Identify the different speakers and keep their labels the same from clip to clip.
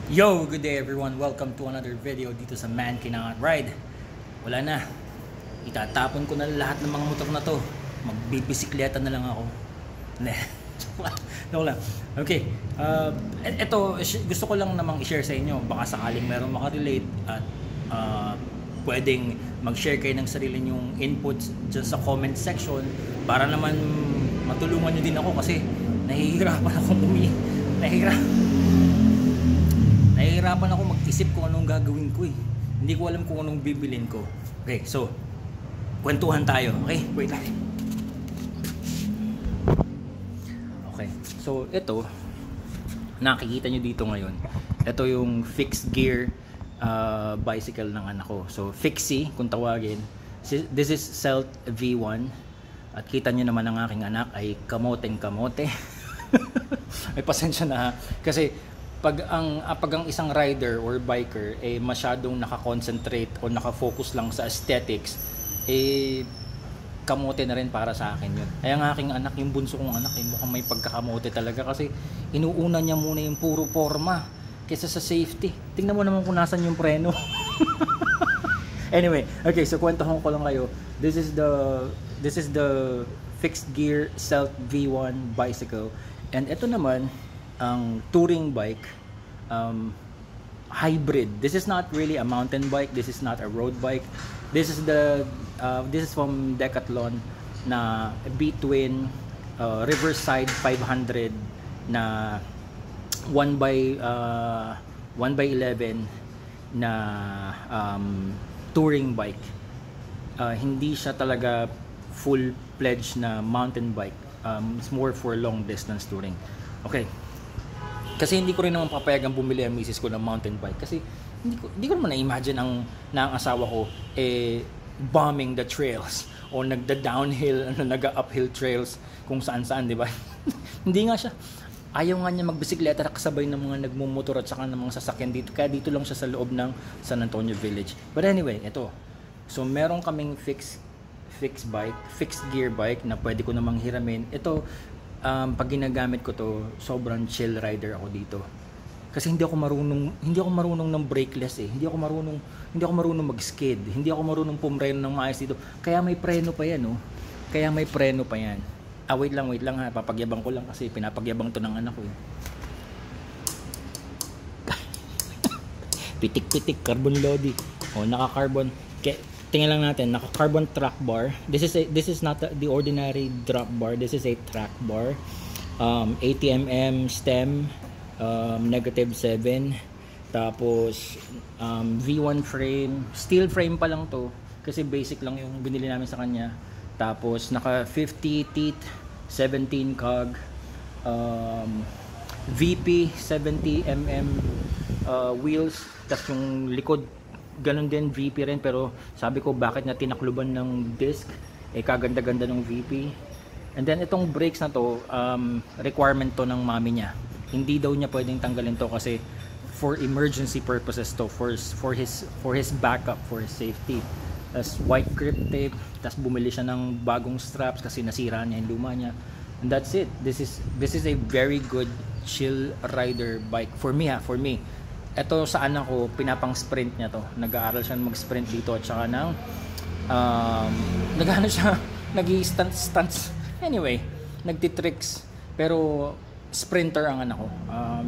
Speaker 1: Yo, good day everyone. Welcome to another video dito sa Man Cannot Ride. Wala na. Itatapon ko na lahat ng mga motor na to. Magbibisikleta na lang ako. Ne. Joke lang. Okay. Ito, gusto ko lang namang i-share sa inyo. Baka sakaling meron makarelate at pwedeng mag-share kayo ng sarili nyong inputs dyan sa comment section para naman matulungan nyo din ako kasi nahihirapan akong nahihirapan ako mag-isip kung anong gagawin ko eh. Hindi ko alam kung anong bibilin ko. Okay, so kwentuhan tayo. Okay, wait lang. Okay, so ito nakikita nyo dito ngayon. Ito yung fixed gear bicycle ng anak ko. So fixie kung tawagin. This is Celt V1. At kita nyo naman ang aking anak ay kamoteng kamote. Ay pasensya na ha. Kasi pag ang isang rider or biker eh masyadong naka-concentrate o naka-focus lang sa aesthetics, eh kamote na rin para sa akin yun. Ay ang aking anak, yung bunso kong anak, eh, mukhang may pagkakamote talaga kasi inuuna niya muna yung puro forma kaysa sa safety. Tingnan mo naman kung nasan yung preno. Anyway, okay, so kwentuhan ko lang kayo. This is the fixed gear Celt V1 bicycle. And ito naman ang touring bike, hybrid. This is not really a mountain bike. This is not a road bike. This is from Decathlon na between Riverside 500 na 1x11 na touring bike. Hindi siya talaga full-fledged na mountain bike. It's more for long distance touring. Okay. Kasi hindi ko rin naman papayagang bumili ang misis ko ng mountain bike kasi hindi ko naman na-imagine ang asawa ko bombing the trails o nagda-downhill, nag-uphill trails kung saan-saan, di ba? Hindi nga siya. Ayaw nga niya magbisikleta kasabay ng mga nagmumotor at saka ng mga sasakyan dito. Kaya dito lang siya sa loob ng San Antonio Village. But anyway, ito. So meron kaming fixed gear bike na pwede ko namang hiramin. Ito, pag ginagamit ko to, sobrang chill rider ako dito. Kasi hindi ako marunong ng brakeless eh. Hindi ako marunong mag-skid. Hindi ako marunong pumreno ng maayos dito. Kaya may preno pa yan, oh. Wait lang ha. Papagyabang ko lang kasi pinapagyabang to ng anak ko eh. Pitik-pitik, carbon lodi. Oh, naka-carbon. Tingnan lang natin, naka-carbon track bar. This is not the ordinary drop bar. This is a track bar. 80mm stem, -7. Tapos V1 frame, steel frame pa lang to kasi basic lang yung binili namin sa kanya. Tapos naka 50 teeth, 17 cog, VP 70mm wheels. Tapos yung likod ganun din, VP rin, pero sabi ko bakit na tinakluban ng disc, eh kaganda-ganda ng VP. And then itong brakes na to, requirement to ng mami niya. Hindi daw niya pwedeng tanggalin to kasi for emergency purposes to, for his backup, for his safety. Tapos white grip tape, tapos bumili siya ng bagong straps kasi nasira niya yung luma niya. And that's it. This is a very good chill rider bike for me ha, for me. Ito sa anak ko, pinapang sprint niya to. Nag-aaral siya mag-sprint dito at saka nag-stunts. Anyway, nagtitricks. Pero sprinter ang anak ko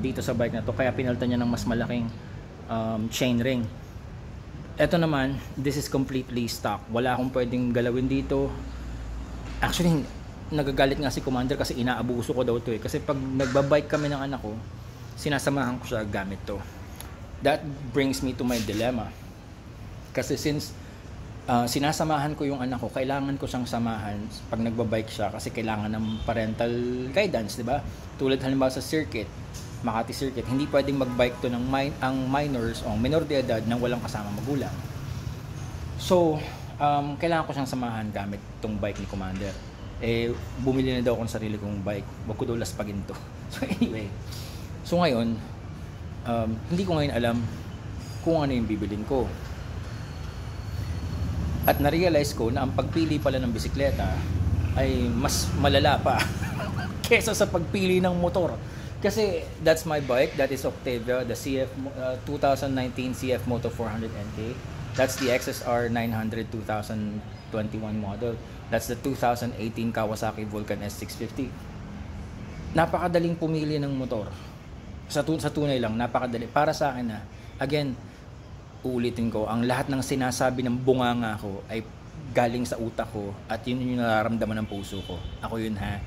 Speaker 1: dito sa bike na to. Kaya pinalitan niya ng mas malaking chain ring. Ito naman, this is completely stock. Wala akong pwedeng galawin dito. Actually, nagagalit nga si Commander kasi inaabuso ko daw to eh. Kasi pag nagbabike kami ng anak ko, sinasamahan ko siya gamit to. That brings me to my dilemma. Kasi since sinasamahan ko yung anak ko, kailangan ko siyang samahan pag nagbabike siya kasi kailangan ng parental guidance, di ba? Tulad halimbawa sa circuit, Makati Circuit, hindi pwedeng magbike to ng ang minors o minor de edad nang walang kasama magulang. So, kailangan ko siyang samahan gamit tong bike ni Commander. Eh, bumili na daw ako ng sarili kong bike. Wag ko daw laspagin to. So anyway, so ngayon, hindi ko ngayon alam kung ano yung bibilin ko. At na-realize ko na ang pagpili pala ng bisikleta ay mas malala pa kesa sa pagpili ng motor. Kasi that's my bike. That is Octavia, the 2019 CF Moto 400 NK. That's the XSR 900 2021 model. That's the 2018 Kawasaki Vulcan S650. Napakadaling pumili ng motor. Sa tunay lang, napakadali. Para sa akin again, uulitin ko, ang lahat ng sinasabi ng bunganga ko ay galing sa utak ko at yun yung nararamdaman ng puso ko. Ako yun ha.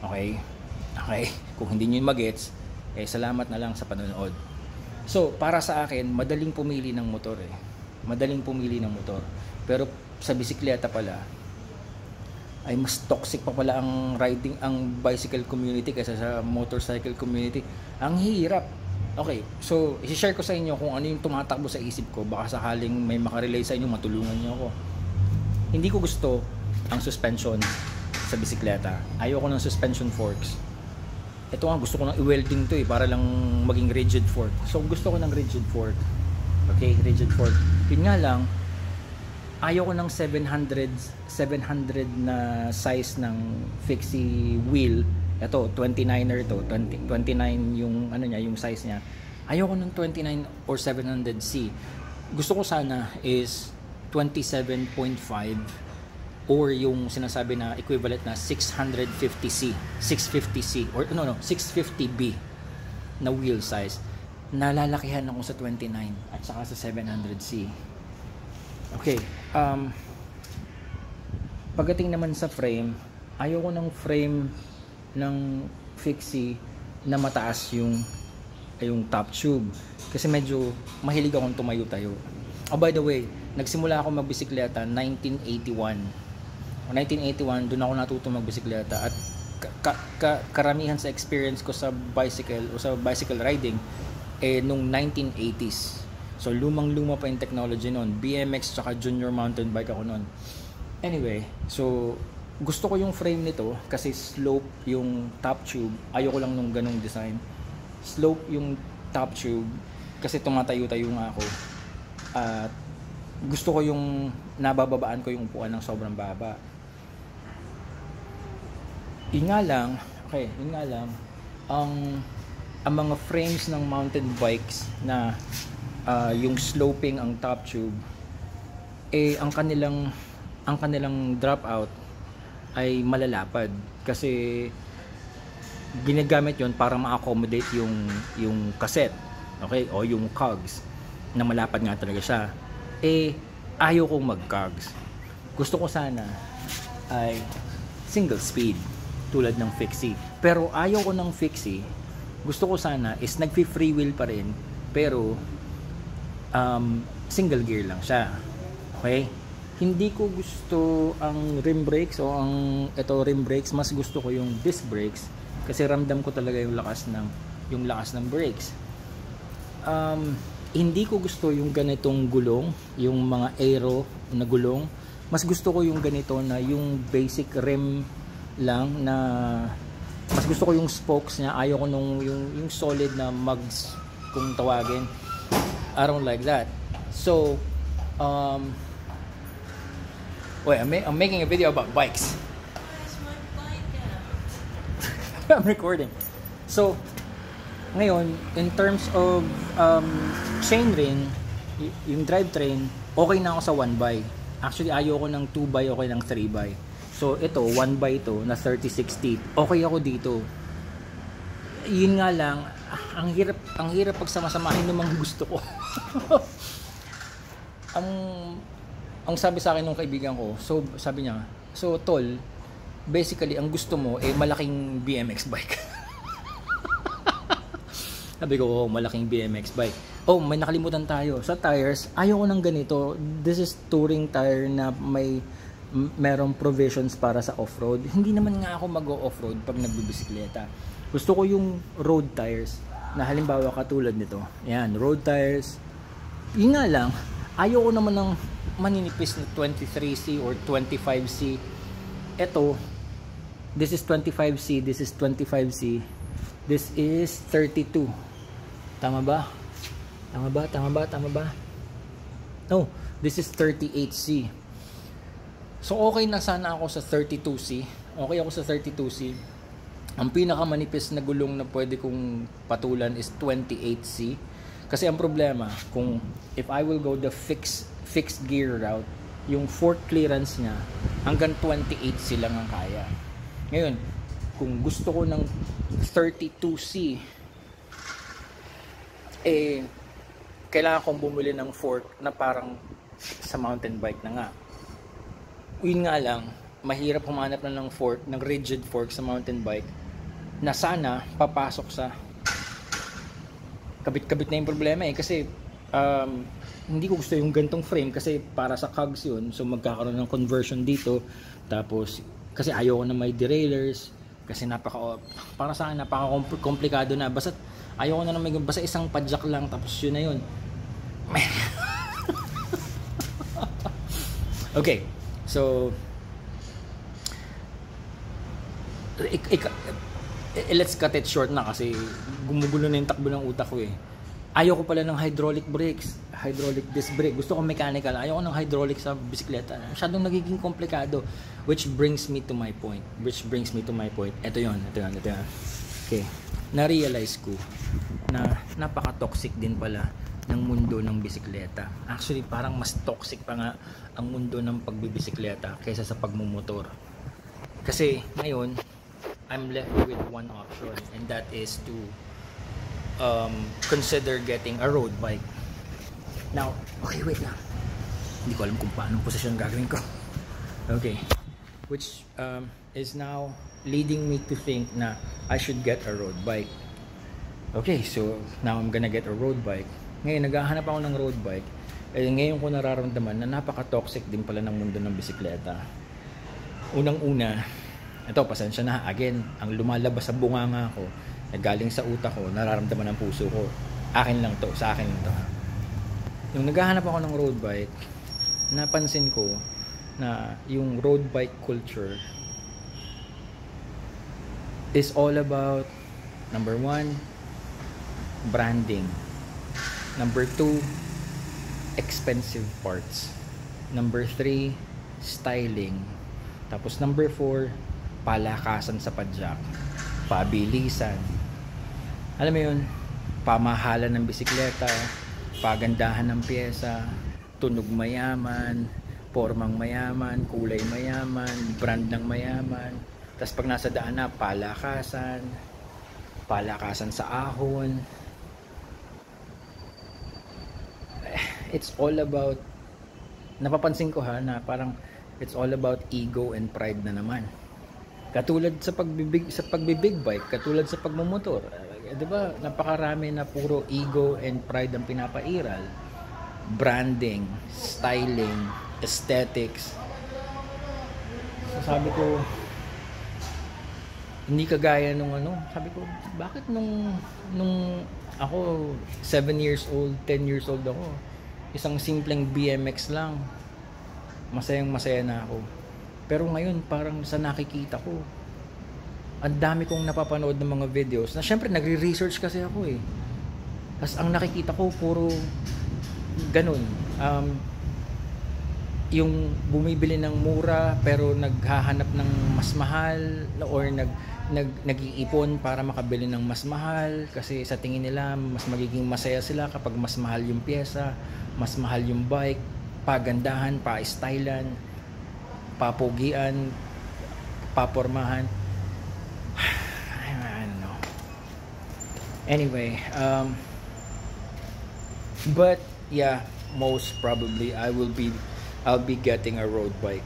Speaker 1: Okay? Okay? Kung hindi nyo magets, salamat na lang sa panonood. So, para sa akin, madaling pumili ng motor Madaling pumili ng motor. Pero sa bisikleta pala, ay mas toxic pa pala ang bicycle community kaysa sa motorcycle community. Ang hirap. Okay, so i-share ko sa inyo kung ano yung tumatakbo sa isip ko. Baka sakaling may makarelay sa inyo, matulungan nyo ako. Hindi ko gusto ang suspension sa bisikleta. Ayoko ng suspension forks. Ito nga, gusto ko ng i-welding to para lang maging rigid fork. So gusto ko ng rigid fork. Okay, rigid fork. Yun nga lang, ayaw ko ng 700 na size ng fixie wheel. Ito 29er to, 29 yung yung size niya. Ayaw ko ng 29 or 700C. Gusto ko sana is 27.5 or yung sinasabi na equivalent na 650C, 650C or 650B na wheel size. Nalalakihan ako sa 29 at saka sa 700C. Okay, pagdating naman sa frame, ayoko ng frame ng fixie na mataas yung top tube kasi medyo mahilig akong tumayo-tayo. Oh, by the way, nagsimula ako magbisikleta 1981, doon ako natuto magbisikleta at karamihan sa experience ko sa bicycle o sa bicycle riding nung 1980s. So lumang-luma pa yung technology noon. BMX tsaka junior mountain bike ako noon. Anyway, so gusto ko yung frame nito kasi slope yung top tube. Ayoko lang nung ganong design. Slope yung top tube kasi tumatayo-tayo nga ako. At gusto ko yung nabababaan ko yung upuan ng sobrang baba. Yun nga lang, ang mga frames ng mountain bikes na yung sloping ang top tube, ang kanilang dropout ay malalapad kasi ginagamit yon para ma-accommodate yung cassette, okay, o yung cogs na malapad nga talaga siya. Ayaw kong mag-cogs. Gusto ko sana ay single speed tulad ng fixie. Pero ayaw ko ng fixie. Gusto ko sana is nagfi-free wheel pa rin pero single gear lang siya. Okay? Hindi ko gusto ang rim brakes o rim brakes. Mas gusto ko yung disc brakes kasi ramdam ko talaga yung lakas ng brakes. Hindi ko gusto yung ganitong gulong, yung mga aero na gulong. Mas gusto ko yung ganito na yung basic rim lang na mas gusto ko yung spokes niya. Ayaw ko yung solid na mugs kung tawagin. I don't like that. So, wait, I'm making a video about bikes. I'm recording. So, ngayon, in terms of chainring, yung drivetrain, okay na ako sa 1x. Actually, ayoko ng 2x, okay ng 3x. So, ito, 1x to, na 3060. Okay ako dito. Yun nga lang, ang hirap pagsamasamahin ng mga gusto ko. ang sabi sa akin ng kaibigan ko, so sabi niya, so tol, basically ang gusto mo malaking BMX bike. Sabi ko, malaking BMX bike. Oh, may nakalimutan tayo. Sa tires, ayaw ko ng ganito. This is touring tire na merong provisions para sa off-road. Hindi naman nga ako mag-off-road pag nagbibisikleta. Gusto ko yung road tires na halimbawa katulad nito. Yan, road tires. Yun nga lang, ayaw ko naman ng maninipis na 23C or 25C. Ito, this is 25C, this is 25C, this is 32. Tama ba? Tama ba? No, this is 38C. So okay na sana ako sa 32C. Okay ako sa 32C. Ang pinakamanipis na gulong na pwede kong patulan is 28C. Kasi ang problema, kung if I will go the fixed gear route, yung fork clearance niya hanggang 28C lang ang kaya. Ngayon, kung gusto ko ng 32C, kailangan kong bumili ng fork na parang sa mountain bike na nga. Yun nga lang, mahirap humanap na ng fork, ng rigid fork sa mountain bike na sana papasok sa kabit-kabit na yung problema kasi hindi ko gusto yung gantong frame kasi para sa cogs yun, so magkakaroon ng conversion dito, tapos kasi ayoko na may deraillers kasi para sa akin napaka-komplikado na, basta ayoko na may basta isang padjak lang tapos yun na yun. Okay, so let's cut it short na kasi gumugulo na yung takbo ng utak ko Ayoko pala ng hydraulic brakes, hydraulic disc brake. Gusto ko mechanical. Ayoko ng hydraulic sa bisikleta. Masyadong nagiging komplikado. Which brings me to my point. Ito yun. Okay. Na-realize ko na napaka-toxic din pala ng mundo ng bisikleta. Actually, parang mas toxic pa nga ang mundo ng pagbibisikleta kaysa sa pagmumotor. Kasi ngayon, I'm left with one option, and that is to consider getting a road bike. Now, okay, wait lang. Hindi ko alam kung paano posisyon gagawin ko. Okay. Which is now leading me to think na I should get a road bike. Okay, so now I'm gonna get a road bike. Ngayon, naghahanap ako ng road bike. Ngayon ko nararamdaman na napaka-toxic din pala ng mundo ng bisikleta. Unang-una, ito, pasensya na. Again, ang lumalabas sa bunganga ko, galing sa utak ko, nararamdaman ng puso ko. Akin lang to, sa akin lang to. Nung naghahanap ako ng road bike, napansin ko na yung road bike culture is all about, number 1, branding. Number 2, expensive parts. Number 3, styling. Tapos number 4, palakasan sa padjak, pabilisan. Alam mo yun, pamahalan ng bisikleta, pagandahan ng pyesa, tunog mayaman, formang mayaman, kulay mayaman, brand ng mayaman. Tapos pag nasa daan na, palakasan sa ahon. It's all about, napapansin ko na parang it's all about ego and pride na naman. Katulad sa pagbibig bike, katulad sa pagmumotor. 'Di ba? Napakarami na puro ego and pride ang pinapairal. Branding, styling, aesthetics. So sabi ko, hindi kagaya nung sabi ko, bakit nung ako 7 years old, 10 years old ako, isang simpleng BMX lang, masayang-masaya na ako. Pero ngayon, parang sa nakikita ko, ang dami kong napapanood ng mga videos na syempre nagre-research kasi ako Tapos ang nakikita ko puro ganun. Yung bumibili ng mura pero naghahanap ng mas mahal, or nag-iipon para makabili ng mas mahal kasi sa tingin nila mas magiging masaya sila kapag mas mahal yung pyesa, mas mahal yung bike, pagandahan, pa-stylan, papugian, papormahan. I don't know. Anyway, but yeah, most probably I'll be getting a road bike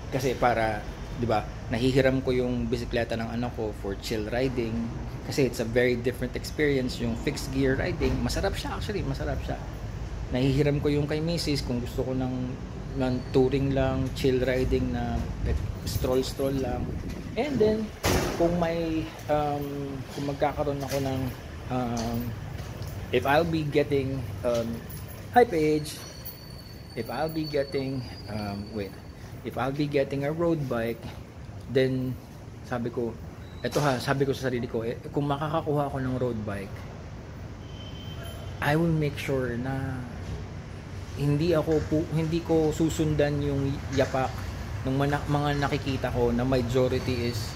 Speaker 1: kasi para, 'di ba, nahihiram ko yung bisikleta ng anak ko for chill riding kasi it's a very different experience. Yung fixed gear riding, masarap siya. Nahihiram ko yung kay Mrs. kung gusto ko ng touring lang, chill riding na stroll lang. And then kung magkakaroon ako ng if I'll be getting hi Paige, if I'll be getting a road bike, then sabi ko sa sarili ko, kung makakakuha ako ng road bike, I will make sure na hindi ko susundan yung yapak ng mga nakikita ko na majority is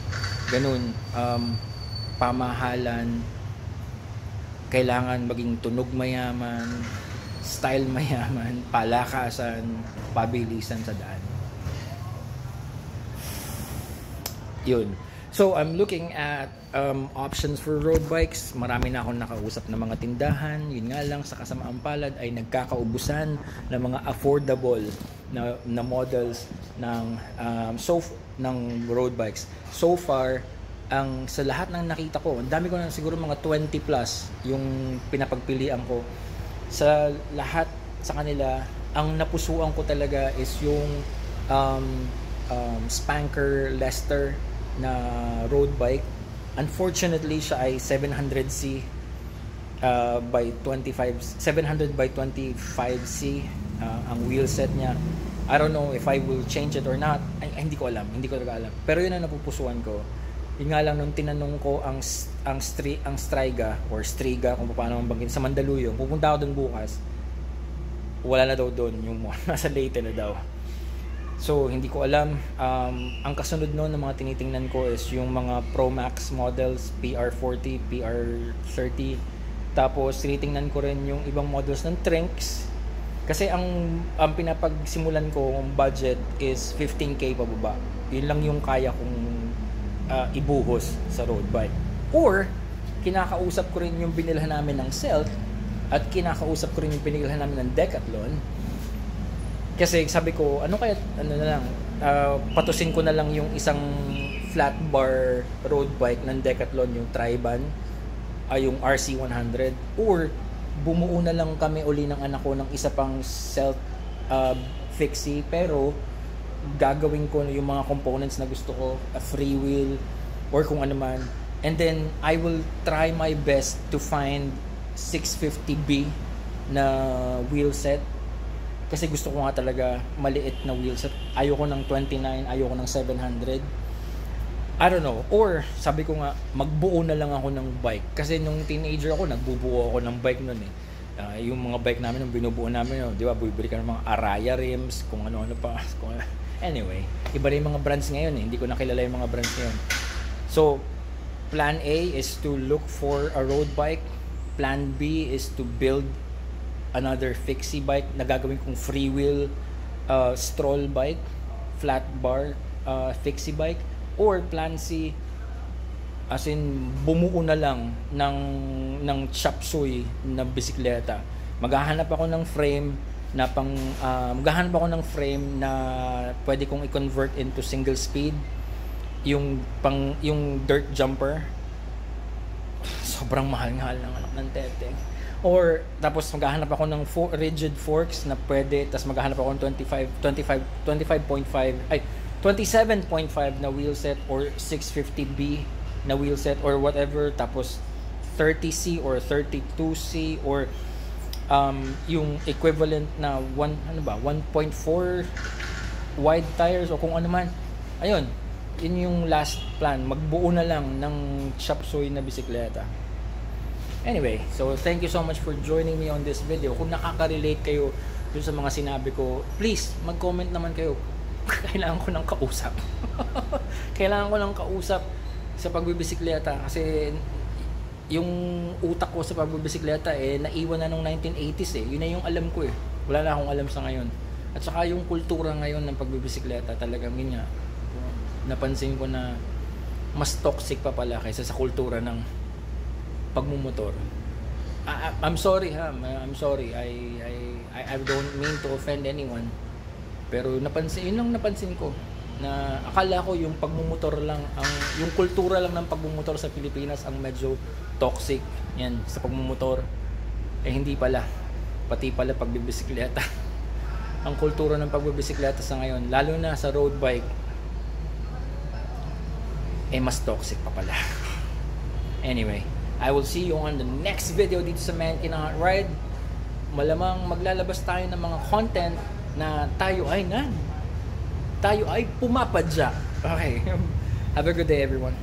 Speaker 1: ganun, pamahalan, kailangan maging tunog mayaman, style mayaman, palakasan, pabilisan sa daan. Yun. So, I'm looking at options for road bikes. Marami na akong nakausap ng mga tindahan. Yun nga lang, sa kasamaang palad ay nagkakaubusan ng mga affordable na models ng ng road bikes. So far, sa lahat ng nakita ko, ang dami ko na siguro mga 20 plus yung pinapagpilian ko. Sa lahat sa kanila, ang napusuan ko talaga is yung Spanker Lester na road bike. Unfortunately, siya ay 700C by 700 by 25C ang wheel set niya. I don't know if I will change it or not. Hindi ko alam, hindi ko talaga alam. Pero yun ang napupusuan ko. Yun nga lang, nung tinanong ko ang Striga or Striga, kung paano mabangin sa Mandaluyong, pupunta ako dun bukas, wala na daw dun, yung nasa Leyte na daw. So, hindi ko alam. Ang kasunod nun ng mga tinitingnan ko is yung mga Pro Max models, PR40, PR30. Tapos, tinitingnan ko rin yung ibang models ng Trinx. Kasi ang pinapagsimulan ko, ang budget is 15K pababa. Yun lang yung kaya kong ibuhos sa road bike. Or, kinakausap ko rin yung binilhan namin ng Celt at kinakausap ko rin yung binilhan namin ng Decathlon. Kasi sabi ko, patusin ko na lang yung isang flat bar road bike ng Decathlon, yung Triban, yung RC100, or bumuo na lang kami uli ng anak ko ng isa pang Celt fixie, pero gagawin ko yung mga components na gusto ko, a free wheel or kung ano man, and then I will try my best to find 650B na wheel set. Kasi gusto ko nga talaga maliit na wheelset. Ayoko ng 29, ayoko ng 700. I don't know. Or, sabi ko nga, magbuo na lang ako ng bike. Kasi nung teenager ako, nagbubuo ako ng bike nun eh. Yung mga bike namin, nung binubuo namin, di ba, bibili ka ng mga Araya rims, kung ano-ano pa. Anyway, iba rin yung mga brands ngayon eh. Hindi ko nakilala yung mga brands ngayon. So, plan A is to look for a road bike. Plan B is to build another fixie bike na gagawin kong free wheel stroll bike, flat bar fixie bike. Or plan C, as in bumuo na lang ng chop suey na bisikleta. Maghahanap ako ng frame na pwede kong i-convert into single speed. Yung dirt jumper, sobrang mahal-mahal ng anak ng tete. Or tapos maghahanap ako ng rigid forks na pwede, tapos maghahanap ako ng 27.5 na wheel set or 650B na wheel set or whatever, tapos 30C or 32C or yung equivalent na 1.4 wide tires o kung ano man. Ayun, yun yung last plan. Magbuo na lang ng chop suey na bisikleta. Anyway, so thank you so much for joining me on this video. Kung nakaka-relate kayo dun sa mga sinabi ko, please mag-comment naman kayo. Kailangan ko ng kausap. Kailangan ko ng kausap sa pagbibisikleta kasi yung utak ko sa pagbibisikleta naiwan na nung 1980s eh. Yun na yung alam ko eh. Wala na akong alam sa ngayon. At saka yung kultura ngayon ng pagbibisikleta, talagang yun nga, napansin ko na mas toxic pa pala kaysa sa kultura ng pagmumotor. I'm sorry ha, I'm sorry. I don't mean to offend anyone. Pero napansin ko na akala ko yung pagmumotor lang yung kultura lang ng pagmumotor sa Pilipinas ang medyo toxic yan sa pagmumotor. Hindi pala. Pati pala pagbibisikleta. Ang kultura ng pagbibisikleta sa ngayon, lalo na sa road bike, mas toxic pa pala. Anyway, I will see you on the next video dito sa Man Cannot Ride. Malamang maglalabas tayo ng mga content na tayo ay pumapadya. Okay. Have a good day everyone.